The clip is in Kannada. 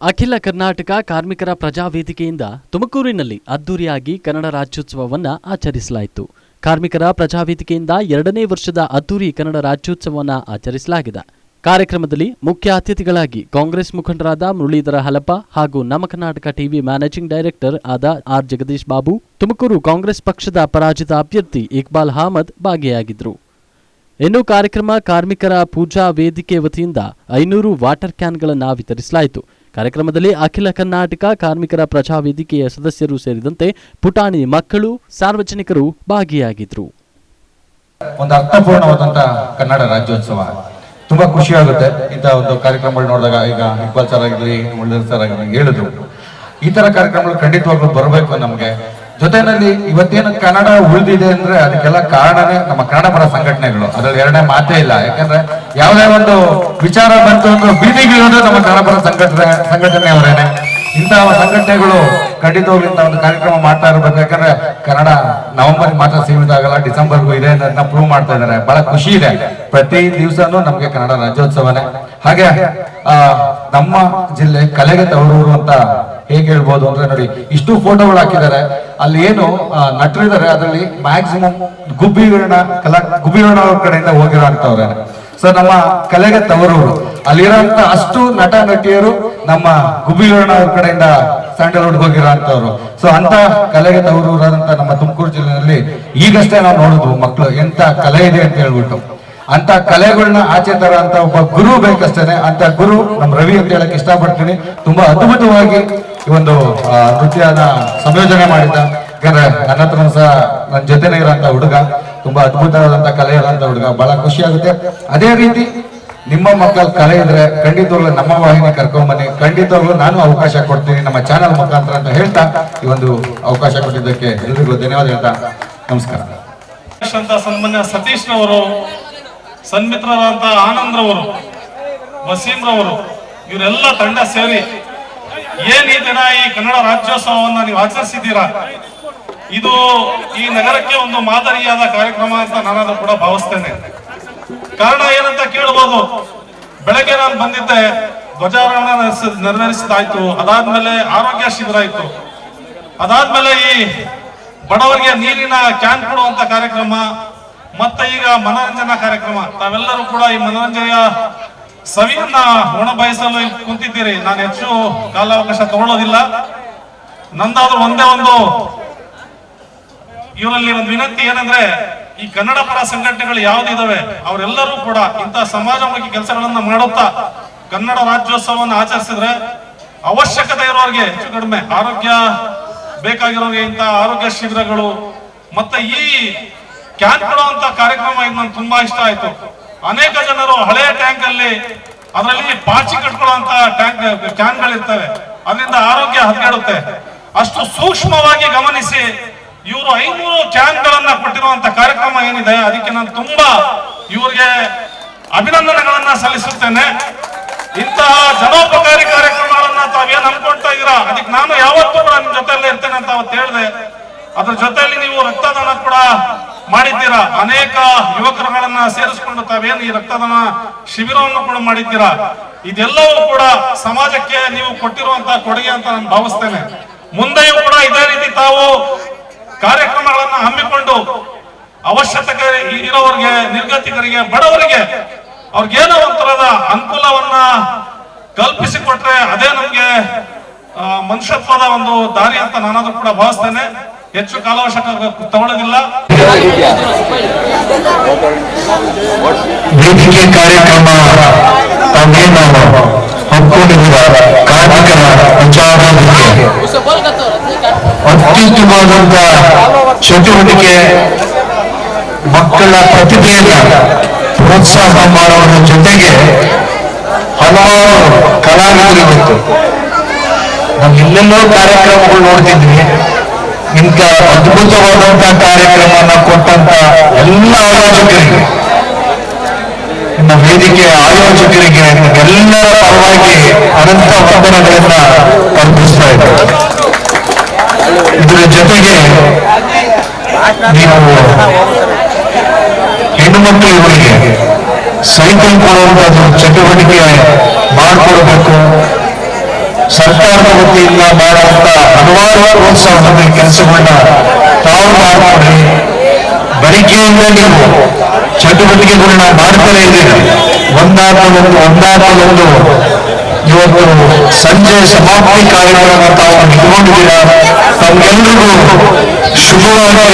ಅಖಿಲ ಕರ್ನಾಟಕ ಕಾರ್ಮಿಕರ ಪ್ರಜಾವೇದಿಕೆಯಿಂದ ತುಮಕೂರಿನಲ್ಲಿ ಅದ್ದೂರಿಯಾಗಿ ಕನ್ನಡ ರಾಜ್ಯೋತ್ಸವವನ್ನು ಆಚರಿಸಲಾಯಿತು. ಕಾರ್ಮಿಕರ ಪ್ರಜಾವೇದಿಕೆಯಿಂದ 2ನೇ ವರ್ಷದ ಅದ್ದೂರಿ ಕನ್ನಡ ರಾಜ್ಯೋತ್ಸವವನ್ನು ಆಚರಿಸಲಾಗಿದೆ. ಕಾರ್ಯಕ್ರಮದಲ್ಲಿ ಮುಖ್ಯ ಅತಿಥಿಗಳಾಗಿ ಕಾಂಗ್ರೆಸ್ ಮುಖಂಡರಾದ ಮುರಳೀಧರ ಹಲಪ ಹಾಗೂ ನಮ್ಮ ಕರ್ನಾಟಕ ಟಿವಿ ಮ್ಯಾನೇಜಿಂಗ್ ಡೈರೆಕ್ಟರ್ ಆದ ಆರ್ ಜಗದೀಶ್ ಬಾಬು, ತುಮಕೂರು ಕಾಂಗ್ರೆಸ್ ಪಕ್ಷದ ಪರಾಜಿತ ಅಭ್ಯರ್ಥಿ ಇಕ್ಬಾಲ್ ಅಹಮದ್ ಭಾಗಿಯಾಗಿದ್ದರು. ಇನ್ನು ಕಾರ್ಯಕ್ರಮ ಕಾರ್ಮಿಕರ ಪೂಜಾ ವೇದಿಕೆ ವತಿಯಿಂದ 500 ವಾಟರ್ ಕ್ಯಾನ್ಗಳನ್ನು ವಿತರಿಸಲಾಯಿತು. ಕಾರ್ಯಕ್ರಮದಲ್ಲಿ ಅಖಿಲ ಕರ್ನಾಟಕ ಕಾರ್ಮಿಕರ ಪ್ರಜಾವೇದಿಕೆಯ ಸದಸ್ಯರು ಸೇರಿದಂತೆ ಪುಟಾಣಿ ಮಕ್ಕಳು, ಸಾರ್ವಜನಿಕರು ಭಾಗಿಯಾಗಿದ್ದರು. ಒಂದು ಅರ್ಥಪೂರ್ಣವಾದಂತಹ ಕನ್ನಡ ರಾಜ್ಯೋತ್ಸವ ತುಂಬಾ ಖುಷಿ ಆಗುತ್ತೆ. ಇಂಥ ಒಂದು ಕಾರ್ಯಕ್ರಮಗಳು ನೋಡಿದಾಗ ಈಗ ಇಕ್ಬಾಲ್ ಸರ್ ಆಗಿರ್ಲಿ, ಮುರಳೀಧರ್ ಸರ್ ಆಗಿರ್ಲಿ ಹೇಳಿದ್ರು, ಈ ತರ ಕಾರ್ಯಕ್ರಮಗಳು ಖಂಡಿತವಾಗ್ಲೂ ಬರಬೇಕು. ನಮ್ಗೆ ಜೊತೆನಲ್ಲಿ ಇವತ್ತೇನು ಕನ್ನಡ ಉಳಿದಿದೆ ಅಂದ್ರೆ ಅದಕ್ಕೆಲ್ಲ ಕಾರಣನೇ ನಮ್ಮ ಕನ್ನಡ ಪರ ಸಂಘಟನೆಗಳು. ಅದ್ರಲ್ಲಿ ಎರಡನೇ ಮಾತೇ ಇಲ್ಲ. ಯಾಕಂದ್ರೆ ಯಾವುದೇ ಒಂದು ವಿಚಾರ ಬಂತು ಅಂದ್ರೆ ಬೀದಿಗಿಳಿಯೋದು ನಮ್ಮ ಕನ್ನಡ ಪರ ಸಂಘಟನೆಯವರೇನೆ. ಇಂತಹ ಸಂಘಟನೆಗಳು ಖಂಡಿತವಾಗ್ಲೂ ಇಂಥ ಒಂದು ಕಾರ್ಯಕ್ರಮ ಮಾಡ್ತಾ ಇರ್ಬೇಕು. ಯಾಕಂದ್ರೆ ಕನ್ನಡ ನವೆಂಬರ್ ಮಾತ್ರ ಸೀಮಿತ ಆಗಲ್ಲ, ಡಿಸೆಂಬರ್ಗೂ ಇದೆ ಅಂತ ಪ್ರೂವ್ ಮಾಡ್ತಾ ಇದ್ದಾರೆ. ಬಹಳ ಖುಷಿ ಇದೆ. ಪ್ರತಿ ದಿವಸನೂ ನಮ್ಗೆ ಕನ್ನಡ ರಾಜ್ಯೋತ್ಸವನೇ. ಹಾಗೆ ನಮ್ಮ ಜಿಲ್ಲೆ ಕಲೆಗೆ ತವರೂರು ಅಂತ ಹೇಗೆ ಹೇಳ್ಬೋದು ಅಂದ್ರೆ, ನೋಡಿ ಇಷ್ಟು ಫೋಟೋಗಳು ಹಾಕಿದ್ದಾರೆ. ಅಲ್ಲಿ ಏನು ನಟರಿದ್ದಾರೆ ಅದರಲ್ಲಿ ಮ್ಯಾಕ್ಸಿಮಮ್ ಗುಬ್ಬಿವೀರಣ್ಣ ಅವ್ರ ಕಡೆಯಿಂದ ಹೋಗಿರೋ ಅಂತವ್ರೆ. ಸೊ ನಮ್ಮ ಕಲೆಗೆ ತವರೂರು. ಅಲ್ಲಿರೋಂತ ಅಷ್ಟು ನಟ ನಟಿಯರು ನಮ್ಮ ಗುಬ್ಬಿವೀರಣ್ಣ ಅವ್ರ ಕಡೆಯಿಂದ ಸ್ಯಾಂಡಲ್ವುಡ್ ಹೋಗಿರೋ ಅಂತವ್ರು. ಸೊ ಅಂತ ಕಲೆಗೆ ತವರೂರಾದಂತ ನಮ್ಮ ತುಮಕೂರು ಜಿಲ್ಲೆಯಲ್ಲಿ ಈಗಷ್ಟೇ ನಾವು ನೋಡಿದ್ವು ಮಕ್ಕಳು ಎಂತ ಕಲೆ ಇದೆ ಅಂತ ಹೇಳ್ಬಿಟ್ಟು. ಅಂತ ಕಲೆಗಳನ್ನ ಆಚೆ ತರ ಅಂತ ಒಬ್ಬ ಗುರು ಬೇಕಷ್ಟೇನೆ. ಅಂತ ಗುರು ನಮ್ ರವಿ ಅಂತ ಹೇಳಕ್ ಇಷ್ಟಪಡ್ತೀನಿ. ತುಂಬಾ ಅದ್ಭುತವಾಗಿ ಈ ಒಂದು ನೃತ್ಯನ ಸಂಯೋಜನೆ ಮಾಡಿದ್ದ. ಯಾಕಂದ್ರೆ ನನ್ನ ಹತ್ರ ಸಹ ನನ್ನ ಜೊತೆನೇ ಇರೋಂಥ ಹುಡುಗ, ತುಂಬಾ ಅದ್ಭುತವಾದಂತ ಕಲೆ ಇರೋಂಥ ಹುಡುಗ. ಬಹಳ ಖುಷಿ ಆಗುತ್ತೆ. ಅದೇ ರೀತಿ ನಿಮ್ಮ ಮಕ್ಕಳ ಕಲೆ ಇದ್ರೆ ಖಂಡಿತವಾಗ್ಲೂ ನಮ್ಮ ವಾಹಿನಿ ಕರ್ಕೊಂಡ್ಬನ್ನಿ. ಖಂಡಿತವಾಗ್ಲೂ ನಾನು ಅವಕಾಶ ಕೊಡ್ತೀನಿ ನಮ್ಮ ಚಾನಲ್ ಮುಖಾಂತರ ಅಂತ ಹೇಳ್ತಾ ಈ ಒಂದು ಅವಕಾಶ ಕೊಟ್ಟಿದ್ದಕ್ಕೆ ಎಲ್ರಿಗೂ ಧನ್ಯವಾದ ಹೇಳ್ತಾ ನಮಸ್ಕಾರ. ಸನ್ಮಾನ್ಯ ಸತೀಶ್ ರವರು, ಸನ್ಮಿತ್ರರಾದಂತ ಆನಂದ್ ರವರು, ವಸೀಂ ರವರು, ಇವರೆಲ್ಲ ತಂಡ ಸೇರಿ ಏನ್ ಈ ದಿನ ಈ ಕನ್ನಡ ರಾಜ್ಯೋತ್ಸವವನ್ನ ನೀವು ಆಚರಿಸಿದ್ದೀರಾ, ಇದು ಈ ನಗರಕ್ಕೆ ಒಂದು ಮಾದರಿಯಾದ ಕಾರ್ಯಕ್ರಮ ಅಂತ ನಾನು ಕೂಡ ಭಾವಿಸ್ತೇನೆ. ಕಾರಣ ಏನಂತ ಕೇಳಬಹುದು. ಬೆಳಗ್ಗೆ ನಾನು ಬಂದಿದ್ದೆ, ಧ್ವಜಾರೋಹಣ ನೆರವೇರಿಸಿದಾಯ್ತು. ಅದಾದ್ಮೇಲೆ ಆರೋಗ್ಯ ಶಿಬಿರ ಆಯ್ತು. ಅದಾದ್ಮೇಲೆ ಈ ಬಡವರಿಗೆ ನೀರಿನ ಕ್ಯಾನ್ ಕೊಡುವಂತ ಕಾರ್ಯಕ್ರಮ, ಮತ್ತೆ ಈಗ ಮನೋರಂಜನಾ ಕಾರ್ಯಕ್ರಮ. ತಾವೆಲ್ಲರೂ ಕೂಡ ಈ ಮನೋರಂಜನೆಯ ಸವಿಯನ್ನ ಉಣಬಯಸಲು ಕುಂತಿದ್ದೀರಿ. ನಾನು ಹೆಚ್ಚು ಕಾಲಾವಕಾಶ ತಗೊಳ್ಳೋದಿಲ್ಲ. ನಂದಾದ್ರೂ ಒಂದೇ ಒಂದು ಇವರಲ್ಲಿ ಒಂದು ವಿನಂತಿ ಏನಂದ್ರೆ, ಈ ಕನ್ನಡ ಪರ ಸಂಘಟನೆಗಳು ಯಾವ್ದಿದಾವೆ ಅವರೆಲ್ಲರೂ ಕೂಡ ಇಂತಹ ಸಮಾಜಮುಖಿ ಕೆಲಸಗಳನ್ನ ಮಾಡುತ್ತಾ ಕನ್ನಡ ರಾಜ್ಯೋತ್ಸವವನ್ನು ಆಚರಿಸಿದ್ರೆ ಅವಶ್ಯಕತೆ ಇರೋರಿಗೆ ಹೆಚ್ಚು ಕಡಿಮೆ ಆರೋಗ್ಯ ಬೇಕಾಗಿರೋರಿಗೆ ಇಂತಹ ಆರೋಗ್ಯ ಶಿಬಿರಗಳು ಮತ್ತೆ ಈ ಕ್ಯಾನ್ ಕೊಡುವಂತ ಕಾರ್ಯಕ್ರಮ ಇದು ನಂಗೆ ತುಂಬಾ ಇಷ್ಟ ಆಯ್ತು. ಅನೇಕ ಜನರು ಹಳೆಯ ಟ್ಯಾಂಕ್ ಅಲ್ಲಿ ಅದರಲ್ಲಿ ಪಾಚಿ ಕಟ್ಕೊಳ್ಳುವಂತ ಕ್ಯಾನ್ಗಳಿರ್ತವೆ, ಅದರಿಂದ ಆರೋಗ್ಯ ಹದಗೆಡುತ್ತೆ. ಅಷ್ಟು ಸೂಕ್ಷ್ಮವಾಗಿ ಗಮನಿಸಿ ಇವರು 500 ಕ್ಯಾನ್ಗಳನ್ನ ಕೊಟ್ಟಿರುವಂತ ಕಾರ್ಯಕ್ರಮ ಏನಿದೆ, ಅದಕ್ಕೆ ನಾನು ತುಂಬಾ ಇವರಿಗೆ ಅಭಿನಂದನೆಗಳನ್ನ ಸಲ್ಲಿಸುತ್ತೇನೆ. ಇಂತಹ ಜನೋಪಕಾರಿ ಕಾರ್ಯಕ್ರಮಗಳನ್ನ ತಾವೇನ್ ಅನ್ಕೊಳ್ತಾ ಇದ್ದೀರಾ, ಅದಕ್ಕೆ ನಾನು ಯಾವತ್ತೂ ಕೂಡ ನಿಮ್ ಜೊತೆಯಲ್ಲೇ ಇರ್ತೇನೆ ಅಂತ ಅವತ್ತು ಹೇಳಿದೆ. ಅದ್ರ ಜೊತೆಯಲ್ಲಿ ನೀವು ರಕ್ತದಾನ ಕೂಡ ಮಾಡಿದ್ದೀರಾ. ಅನೇಕ ಯುವಕರುಗಳನ್ನ ಸೇರಿಸಿಕೊಂಡು ತಾವೇನು ಈ ರಕ್ತದಾನ ಶಿಬಿರವನ್ನು ಕೂಡ ಮಾಡಿದ್ದೀರಾ. ಇದೆಲ್ಲವೂ ಕೂಡ ಸಮಾಜಕ್ಕೆ ನೀವು ಕೊಟ್ಟಿರುವಂತಹ ಕೊಡುಗೆ ಅಂತ ನಾನು ಭಾವಿಸ್ತೇನೆ. ಮುಂದೆಯೂ ಕೂಡ ಇದೇ ರೀತಿ ತಾವು ಕಾರ್ಯಕ್ರಮಗಳನ್ನ ಹಮ್ಮಿಕೊಂಡು ಅವಶ್ಯಕತೆ ಇರೋರಿಗೆ, ನಿರ್ಗತಿಕರಿಗೆ, ಬಡವರಿಗೆ ಅವ್ರಿಗೇನೋ ಒಂಥರದ ಅನುಕೂಲವನ್ನ ಕಲ್ಪಿಸಿಕೊಟ್ರೆ ಅದೇ ನಮ್ಗೆ ಮನುಷ್ಯತ್ವದ ಒಂದು ದಾರಿ ಅಂತ ನಾನಾದ್ರೂ ಕೂಡ ಭಾವಿಸ್ತೇನೆ. ಹೆಚ್ಚು ಕಾಲಾವಕಾಶ ತಗೊಳ್ಳೋದಿಲ್ಲ. ವೇದಿಕೆ ಕಾರ್ಯಕ್ರಮ ಕಾರ್ಮಿಕರ ಪ್ರಜಾವೇದಿಕೆ ಅತ್ಯುತ್ತಮವಾದಂತ ಚಟುವಟಿಕೆ, ಮಕ್ಕಳ ಪ್ರತಿಭೆಯನ್ನ ಪ್ರೋತ್ಸಾಹ ಮಾಡುವುದರ ಜೊತೆಗೆ ಹಲವಾರು ಕಲಾವಿದರು ಇವತ್ತು ನಾವು ಎಲ್ಲೆಲ್ಲೋ ಕಾರ್ಯಕ್ರಮಗಳು ನೋಡ್ತಿದ್ವಿ. ಇಂಥ ಅದ್ಭುತವಾದಂತಹ ಕಾರ್ಯಕ್ರಮನ ಕೊಟ್ಟಂತ ಎಲ್ಲ ಆಯೋಜಕರಿಗೆ, ನಮ್ಮ ವೇದಿಕೆಯ ಆಯೋಜಕರಿಗೆ ಎಲ್ಲರ ಪರವಾಗಿ ಅನಂತ ವಂದನೆಗಳನ್ನ ಅರ್ಪಿಸ್ತಾ ಇದ್ದಾರೆ. ಇದರ ಜೊತೆಗೆ ನೀವು ಹೆಣ್ಣುಮಕ್ಕಳಿಗೆ ಸೈಕಲ್ ಕೊಡುವಂತ ಚಟುವಟಿಕೆ ಮಾಡಿಕೊಡ್ಬೇಕು. ಸರ್ಕಾರದ ವತಿಯಿಂದ ಮಾಡುವಂತ ಹಲವಾರು ಪ್ರೋತ್ಸಾಹದ ಕೆಲಸಗಳನ್ನ ತಾವು ಮಾಡಿಕೊಡ್ರಿ. ಬೆಳಿಗ್ಗೆಯಿಂದ ನೀವು ಚಟುವಟಿಕೆಗಳನ್ನ ಮಾಡ್ತಾನೆ ಇದ್ದೀರಿ. ಒಂದಾದ್ಮೇಲೊಂದು ಇವತ್ತು ಸಂಜೆ ಸಮಾಪ್ತಿ ಕಾರ್ಯಕ್ರಮ ತಾವು ಇಟ್ಕೊಂಡಿದ್ದೀರಾ. ತಮ್ಗೆಲ್ರಿಗೂ ಶುಭವಾಗಿ